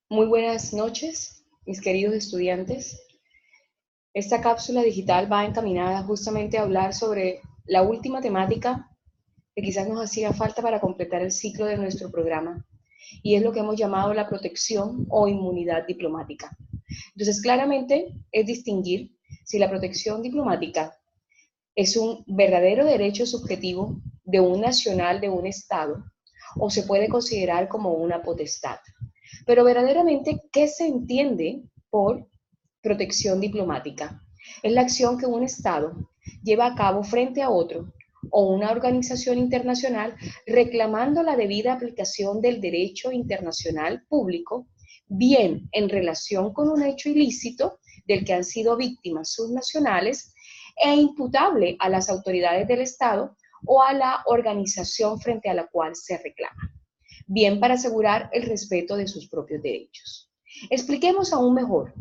Muy buenas noches, mis queridos estudiantes. Esta cápsula digital va encaminada justamente a hablar sobre la última temática que quizás nos hacía falta para completar el ciclo de nuestro programa, y es lo que hemos llamado la protección o inmunidad diplomática. Entonces, claramente es distinguir si la protección diplomática es un verdadero derecho subjetivo de un nacional de un Estado o se puede considerar como una potestad. Pero verdaderamente, ¿qué se entiende por protección diplomática? Es la acción que un Estado lleva a cabo frente a otro o una organización internacional reclamando la debida aplicación del derecho internacional público, bien en relación con un hecho ilícito del que han sido víctimas sus nacionales e imputable a las autoridades del Estado o a la organización frente a la cual se reclama, bien para asegurar el respeto de sus propios derechos. Expliquemos aún mejor.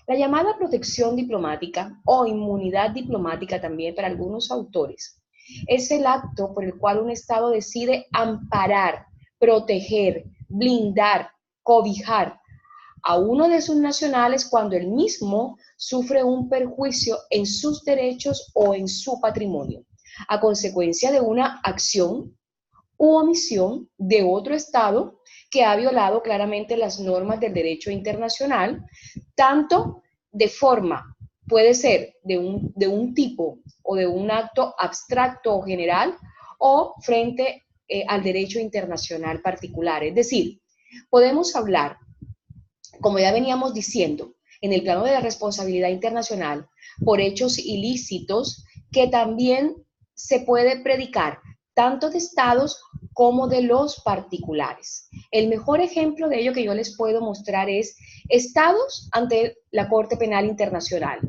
La llamada protección diplomática o inmunidad diplomática también para algunos autores es el acto por el cual un Estado decide amparar, proteger, blindar, cobijar a uno de sus nacionales cuando el mismo sufre un perjuicio en sus derechos o en su patrimonio, a consecuencia de una acción u omisión de otro Estado que ha violado claramente las normas del derecho internacional, tanto de forma, puede ser de un tipo o de un acto abstracto o general, o frente al derecho internacional particular. Es decir, podemos hablar, como ya veníamos diciendo, en el plano de la responsabilidad internacional por hechos ilícitos que también se puede predicar tanto de estados como de los particulares. El mejor ejemplo de ello que yo les puedo mostrar es estados ante la Corte Penal Internacional,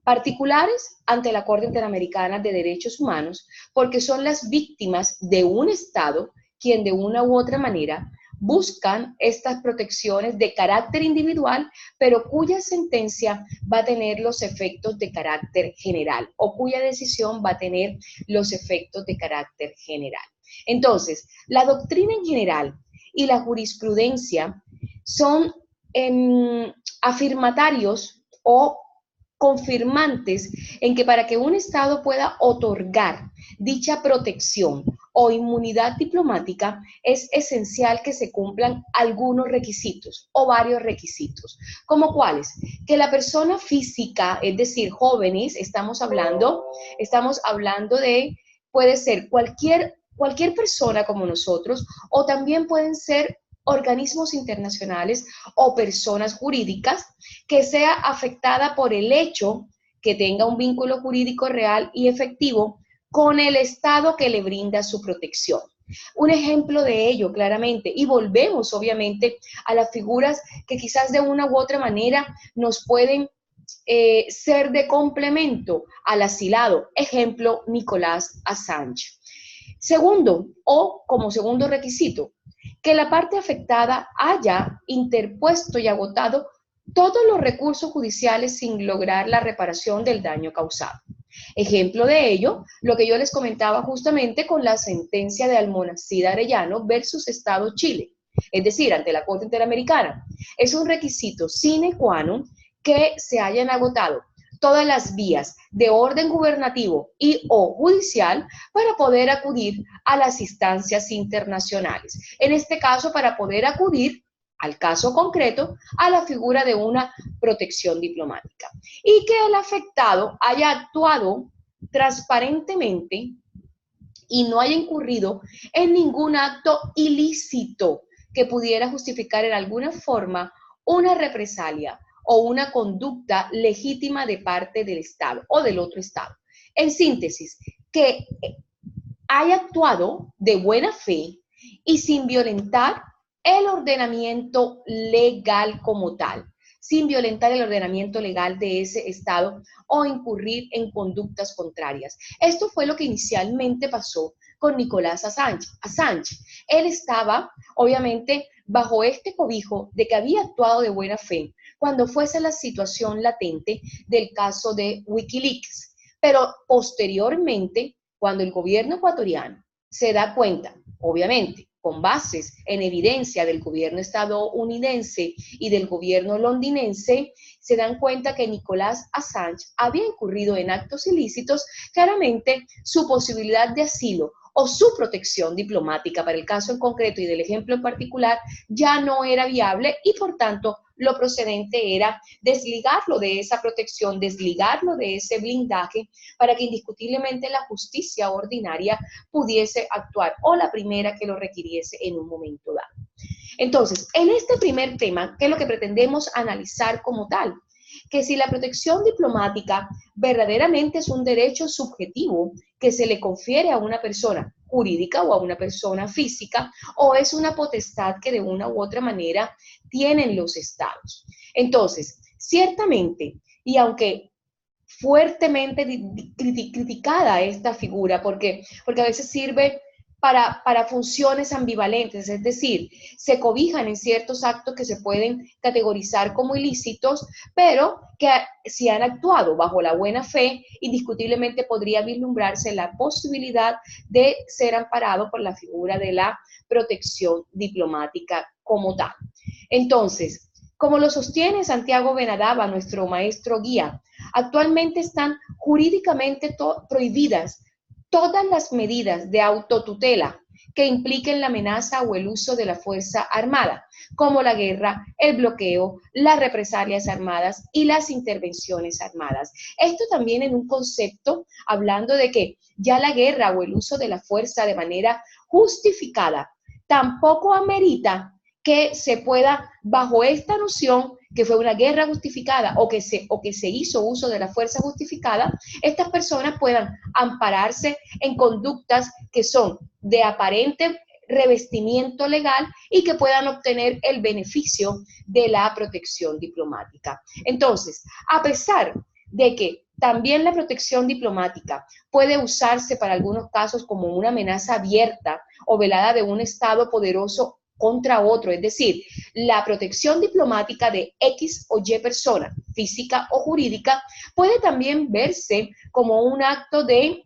particulares ante la Corte Interamericana de Derechos Humanos, porque son las víctimas de un Estado quien de una u otra manera buscan estas protecciones de carácter individual, pero cuya sentencia va a tener los efectos de carácter general o cuya decisión va a tener los efectos de carácter general. Entonces, la doctrina en general y la jurisprudencia son afirmatarios o confirmantes en que para que un Estado pueda otorgar dicha protección o inmunidad diplomática es esencial que se cumplan algunos requisitos o varios requisitos, como cuáles: que la persona física, es decir, jóvenes, estamos hablando de, puede ser cualquier persona como nosotros, o también pueden ser organismos internacionales o personas jurídicas, que sea afectada por el hecho que tenga un vínculo jurídico real y efectivo con el Estado que le brinda su protección. Un ejemplo de ello, claramente, y volvemos obviamente a las figuras que quizás de una u otra manera nos pueden ser de complemento al asilado. Ejemplo, Nicolás Assange. Segundo, o como segundo requisito, que la parte afectada haya interpuesto y agotado todos los recursos judiciales sin lograr la reparación del daño causado. Ejemplo de ello, lo que yo les comentaba justamente con la sentencia de Almonacid Arellano versus Estado Chile, es decir, ante la Corte Interamericana. Es un requisito sine qua non que se hayan agotado todas las vías de orden gubernativo y o judicial para poder acudir a las instancias internacionales. En este caso, para poder acudir al caso concreto, a la figura de una protección diplomática. Y que el afectado haya actuado transparentemente y no haya incurrido en ningún acto ilícito que pudiera justificar en alguna forma una represalia o una conducta legítima de parte del Estado o del otro Estado. En síntesis, que haya actuado de buena fe y sin violentar el ordenamiento legal como tal, sin violentar el ordenamiento legal de ese Estado o incurrir en conductas contrarias. Esto fue lo que inicialmente pasó con Nicolás Assange. Él estaba, obviamente, bajo este cobijo de que había actuado de buena fe cuando fuese la situación latente del caso de Wikileaks. Pero posteriormente, cuando el gobierno ecuatoriano se da cuenta, obviamente, con bases en evidencia del gobierno estadounidense y del gobierno londinense, se dan cuenta que Nicolás Assange había incurrido en actos ilícitos, claramente su posibilidad de asilo o su protección diplomática para el caso en concreto y del ejemplo en particular ya no era viable y por tanto lo procedente era desligarlo de esa protección, desligarlo de ese blindaje para que indiscutiblemente la justicia ordinaria pudiese actuar o la primera que lo requiriese en un momento dado. Entonces, en este primer tema, ¿qué es lo que pretendemos analizar como tal? Que si la protección diplomática verdaderamente es un derecho subjetivo que se le confiere a una persona jurídica o a una persona física, o es una potestad que de una u otra manera tienen los estados. Entonces, ciertamente, y aunque fuertemente criticada esta figura, porque a veces sirve para funciones ambivalentes, es decir, se cobijan en ciertos actos que se pueden categorizar como ilícitos, pero que si han actuado bajo la buena fe, indiscutiblemente podría vislumbrarse la posibilidad de ser amparado por la figura de la protección diplomática como tal. Entonces, como lo sostiene Santiago Benadaba, nuestro maestro guía, actualmente están jurídicamente prohibidas todas las medidas de autotutela que impliquen la amenaza o el uso de la fuerza armada, como la guerra, el bloqueo, las represalias armadas y las intervenciones armadas. Esto también en un concepto hablando de que ya la guerra o el uso de la fuerza de manera justificada tampoco amerita que se pueda, bajo esta noción, que fue una guerra justificada o que se hizo uso de la fuerza justificada, estas personas puedan ampararse en conductas que son de aparente revestimiento legal y que puedan obtener el beneficio de la protección diplomática. Entonces, a pesar de que también la protección diplomática puede usarse para algunos casos como una amenaza abierta o velada de un Estado poderoso contra otro, es decir, la protección diplomática de X o Y persona, física o jurídica, puede también verse como un acto de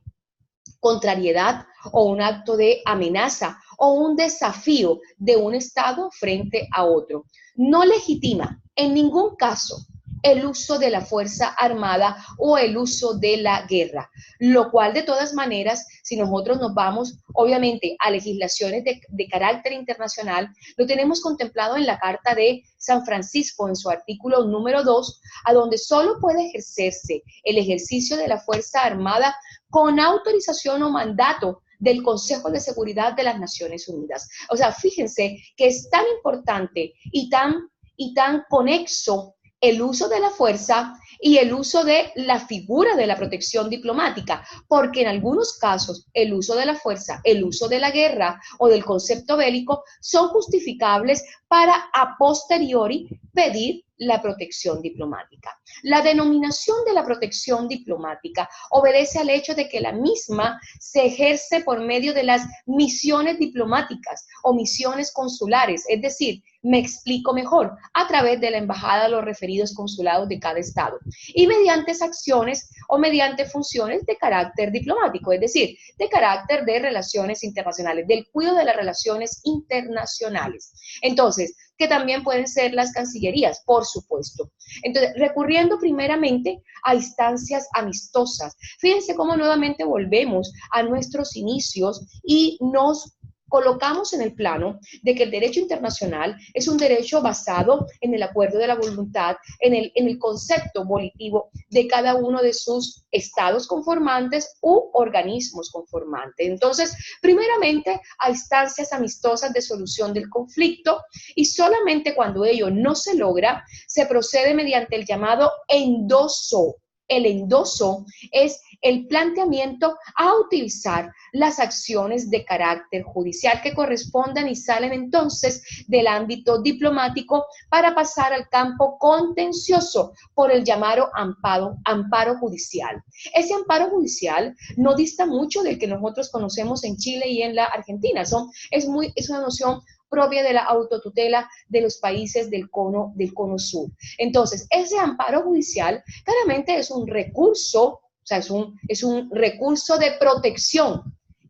contrariedad o un acto de amenaza o un desafío de un Estado frente a otro. No legitima en ningún caso el uso de la fuerza armada o el uso de la guerra, lo cual de todas maneras, si nosotros nos vamos obviamente a legislaciones de carácter internacional, lo tenemos contemplado en la Carta de San Francisco en su artículo número 2, a donde solo puede ejercerse el ejercicio de la fuerza armada con autorización o mandato del Consejo de Seguridad de las Naciones Unidas. O sea, fíjense que es tan importante y tan conexo el uso de la fuerza y el uso de la figura de la protección diplomática, porque en algunos casos el uso de la fuerza, el uso de la guerra o del concepto bélico son justificables para a posteriori pedir la protección diplomática. La denominación de la protección diplomática obedece al hecho de que la misma se ejerce por medio de las misiones diplomáticas o misiones consulares, es decir, me explico mejor, a través de la embajada o los referidos consulados de cada estado y mediante acciones o mediante funciones de carácter diplomático, es decir, de carácter de relaciones internacionales, del cuidado de las relaciones internacionales. Entonces, que también pueden ser las cancillerías, por supuesto. Entonces, recurriendo primeramente a instancias amistosas. Fíjense cómo nuevamente volvemos a nuestros inicios y nos colocamos en el plano de que el derecho internacional es un derecho basado en el acuerdo de la voluntad, en el concepto volitivo de cada uno de sus estados conformantes u organismos conformantes. Entonces, primeramente, a instancias amistosas de solución del conflicto y solamente cuando ello no se logra, se procede mediante el llamado endoso. El endoso es el planteamiento a utilizar las acciones de carácter judicial que correspondan y salen entonces del ámbito diplomático para pasar al campo contencioso por el llamado amparo judicial. Ese amparo judicial no dista mucho del que nosotros conocemos en Chile y en la Argentina. Es una noción propia de la autotutela de los países del cono sur. Entonces, ese amparo judicial claramente es un recurso, o sea, es un recurso de protección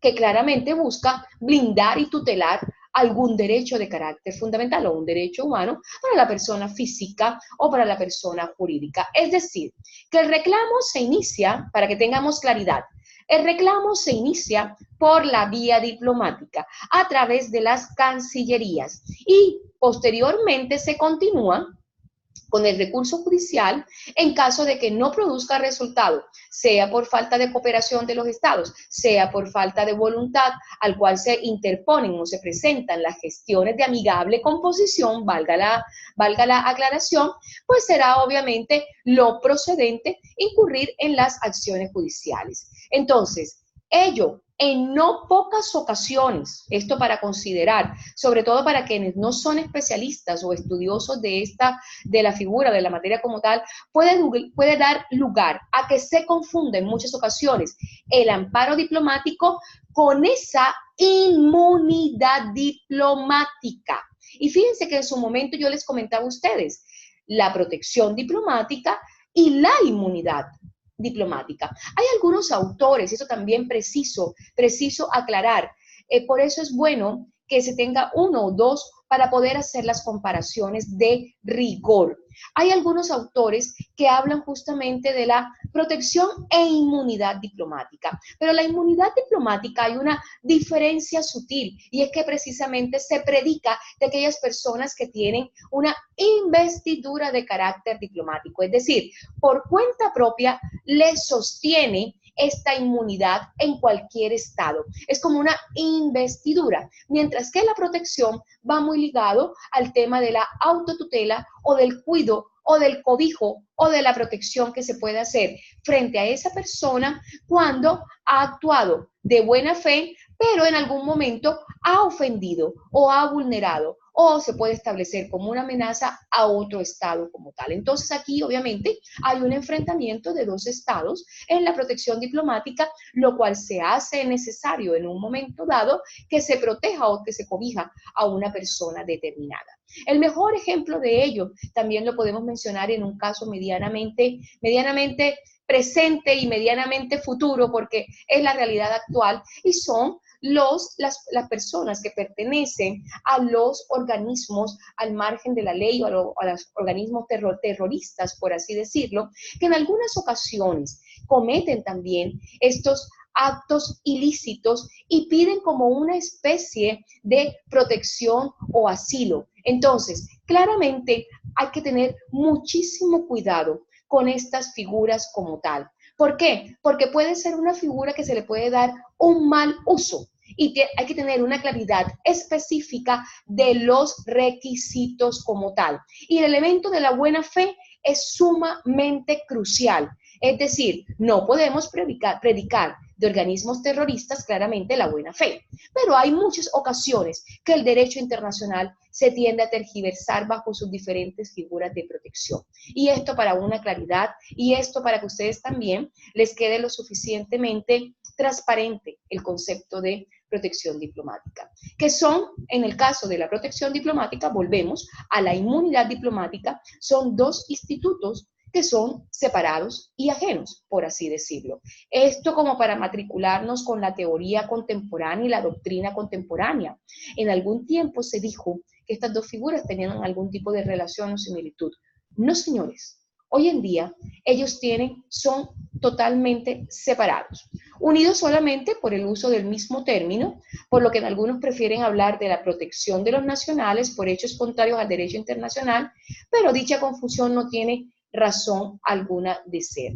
que claramente busca blindar y tutelar algún derecho de carácter fundamental o un derecho humano para la persona física o para la persona jurídica. Es decir, que el reclamo se inicia, para que tengamos claridad, el reclamo se inicia por la vía diplomática a través de las cancillerías y posteriormente se continúa con el recurso judicial en caso de que no produzca resultado, sea por falta de cooperación de los estados, sea por falta de voluntad, al cual se interponen o se presentan las gestiones de amigable composición, valga la aclaración, pues será obviamente lo procedente incurrir en las acciones judiciales. Entonces, ello en no pocas ocasiones, esto para considerar, sobre todo para quienes no son especialistas o estudiosos de la figura, de la materia como tal, puede dar lugar a que se confunda en muchas ocasiones el amparo diplomático con esa inmunidad diplomática. Y fíjense que en su momento yo les comentaba a ustedes la protección diplomática y la inmunidad diplomática. Hay algunos autores, eso también preciso aclarar, por eso es bueno que se tenga uno o dos para poder hacer las comparaciones de rigor. Hay algunos autores que hablan justamente de la protección e inmunidad diplomática, pero la inmunidad diplomática hay una diferencia sutil y es que precisamente se predica de aquellas personas que tienen una investidura de carácter diplomático, es decir, por cuenta propia les sostiene esta inmunidad en cualquier estado. Es como una investidura, mientras que la protección va muy ligado al tema de la autotutela o del cuidado o del cobijo o de la protección que se puede hacer frente a esa persona cuando ha actuado de buena fe, pero en algún momento ha ofendido o ha vulnerado o se puede establecer como una amenaza a otro estado como tal. Entonces aquí obviamente hay un enfrentamiento de dos estados en la protección diplomática, lo cual se hace necesario en un momento dado que se proteja o que se cobija a una persona determinada. El mejor ejemplo de ello también lo podemos mencionar en un caso medianamente presente y medianamente futuro, porque es la realidad actual, y son las personas que pertenecen a los organismos al margen de la ley o a los organismos terroristas, por así decirlo, que en algunas ocasiones cometen también estos actos ilícitos y piden como una especie de protección o asilo. Entonces, claramente hay que tener muchísimo cuidado con estas figuras como tal. ¿Por qué? Porque puede ser una figura que se le puede dar un mal uso y hay que tener una claridad específica de los requisitos como tal. Y el elemento de la buena fe es sumamente crucial. Es decir, no podemos predicar de organismos terroristas claramente la buena fe, pero hay muchas ocasiones que el derecho internacional se tiende a tergiversar bajo sus diferentes figuras de protección. Y esto para una claridad, y esto para que ustedes también les quede lo suficientemente transparente el concepto de protección diplomática, que son, en el caso de la protección diplomática, volvemos a la inmunidad diplomática, son dos institutos que son separados y ajenos, por así decirlo. Esto como para matricularnos con la teoría contemporánea y la doctrina contemporánea. En algún tiempo se dijo que estas dos figuras tenían algún tipo de relación o similitud. No, señores. Hoy en día, ellos son totalmente separados, unidos solamente por el uso del mismo término, por lo que en algunos prefieren hablar de la protección de los nacionales por hechos contrarios al derecho internacional, pero dicha confusión no tiene razón alguna de ser.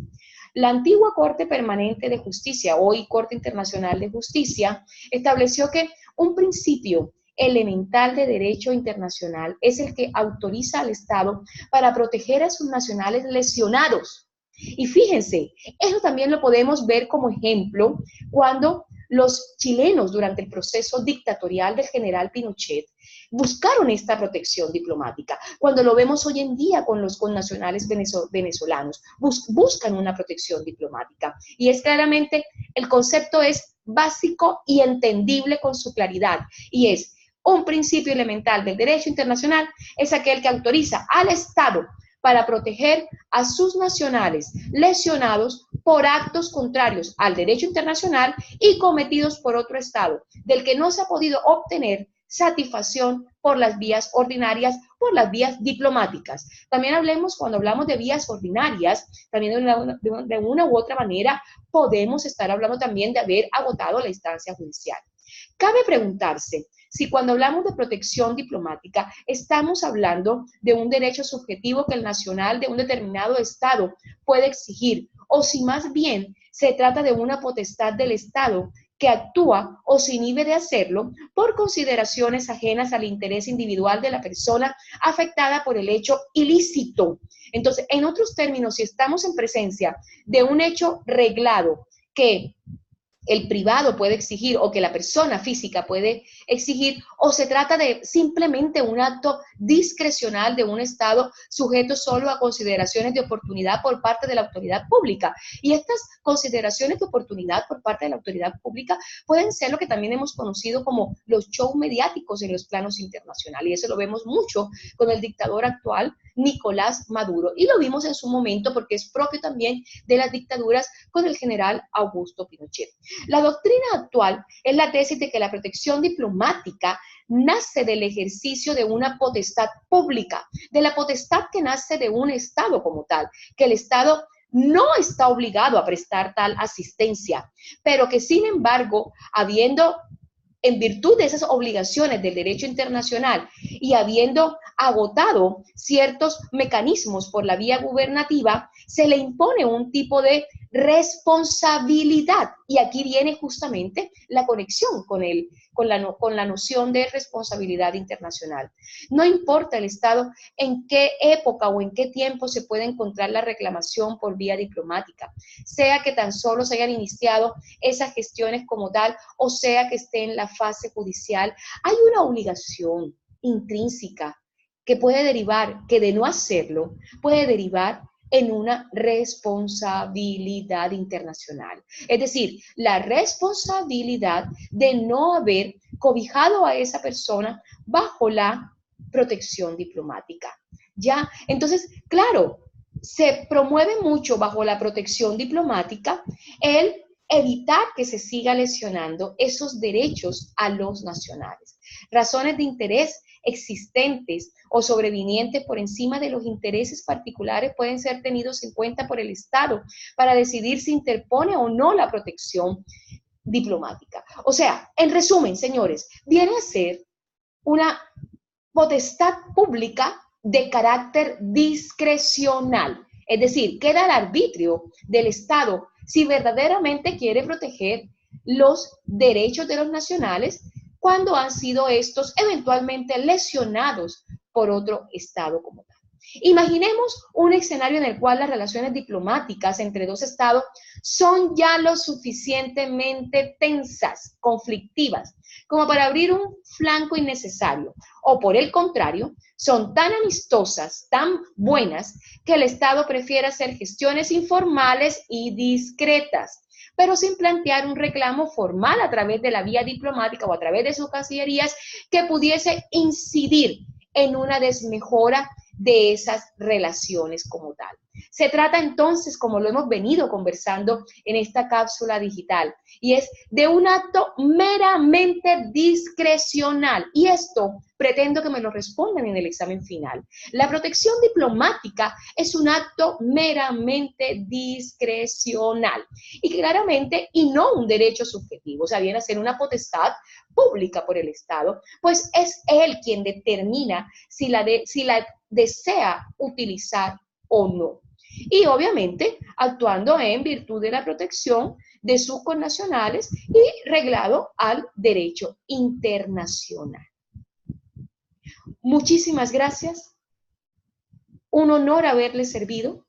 La antigua Corte Permanente de Justicia, hoy Corte Internacional de Justicia, estableció que un principio elemental de derecho internacional es el que autoriza al Estado para proteger a sus nacionales lesionados. Y fíjense, eso también lo podemos ver como ejemplo cuando los chilenos durante el proceso dictatorial del general Pinochet buscaron esta protección diplomática. Cuando lo vemos hoy en día con los connacionales venezolanos, buscan una protección diplomática. Y es claramente, el concepto es básico y entendible con su claridad, y es un principio elemental del derecho internacional, es aquel que autoriza al Estado para proteger a sus nacionales lesionados por actos contrarios al derecho internacional y cometidos por otro Estado, del que no se ha podido obtener satisfacción por las vías ordinarias, por las vías diplomáticas. También hablemos, cuando hablamos de vías ordinarias, también de una u otra manera podemos estar hablando también de haber agotado la instancia judicial. Cabe preguntarse si cuando hablamos de protección diplomática estamos hablando de un derecho subjetivo que el nacional de un determinado Estado puede exigir, o si más bien se trata de una potestad del Estado que actúa o se inhibe de hacerlo por consideraciones ajenas al interés individual de la persona afectada por el hecho ilícito. Entonces, en otros términos, si estamos en presencia de un hecho reglado que el privado puede exigir o que la persona física puede exigir, o se trata de simplemente un acto discrecional de un Estado sujeto solo a consideraciones de oportunidad por parte de la autoridad pública. Y estas consideraciones de oportunidad por parte de la autoridad pública pueden ser lo que también hemos conocido como los shows mediáticos en los planos internacionales. Y eso lo vemos mucho con el dictador actual, Nicolás Maduro. Y lo vimos en su momento porque es propio también de las dictaduras con el general Augusto Pinochet. La doctrina actual es la tesis de que la protección diplomática nace del ejercicio de una potestad pública, de la potestad que nace de un Estado como tal, que el Estado no está obligado a prestar tal asistencia, pero que sin embargo, en virtud de esas obligaciones del derecho internacional y habiendo agotado ciertos mecanismos por la vía gubernativa, se le impone un tipo de responsabilidad. Y aquí viene justamente la conexión con la noción de responsabilidad internacional. No importa el Estado en qué época o en qué tiempo se puede encontrar la reclamación por vía diplomática, sea que tan solo se hayan iniciado esas gestiones como tal, o sea que esté en la fase judicial, hay una obligación intrínseca que puede derivar, que de no hacerlo, puede derivar en una responsabilidad internacional. Es decir, la responsabilidad de no haber cobijado a esa persona bajo la protección diplomática. ¿Ya? Entonces, claro, se promueve mucho bajo la protección diplomática el evitar que se siga lesionando esos derechos a los nacionales. Razones de interés existentes o sobrevinientes por encima de los intereses particulares pueden ser tenidos en cuenta por el Estado para decidir si interpone o no la protección diplomática. O sea, en resumen, señores, viene a ser una potestad pública de carácter discrecional. Es decir, queda al arbitrio del Estado si verdaderamente quiere proteger los derechos de los nacionales cuando han sido estos eventualmente lesionados por otro Estado como tal. Imaginemos un escenario en el cual las relaciones diplomáticas entre dos Estados son ya lo suficientemente tensas, conflictivas, como para abrir un flanco innecesario, o por el contrario, son tan amistosas, tan buenas, que el Estado prefiere hacer gestiones informales y discretas, pero sin plantear un reclamo formal a través de la vía diplomática o a través de sus cancillerías que pudiese incidir en una desmejora de esas relaciones como tal. Se trata entonces, como lo hemos venido conversando en esta cápsula digital, y es de un acto meramente discrecional. Y esto pretendo que me lo respondan en el examen final. La protección diplomática es un acto meramente discrecional y claramente, y no un derecho subjetivo, o sea, viene a ser una potestad pública por el Estado, pues es él quien determina si la desea utilizar o no. Y obviamente actuando en virtud de la protección de sus connacionales y reglado al derecho internacional. Muchísimas gracias. Un honor haberles servido.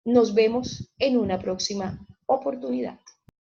Nos vemos en una próxima oportunidad.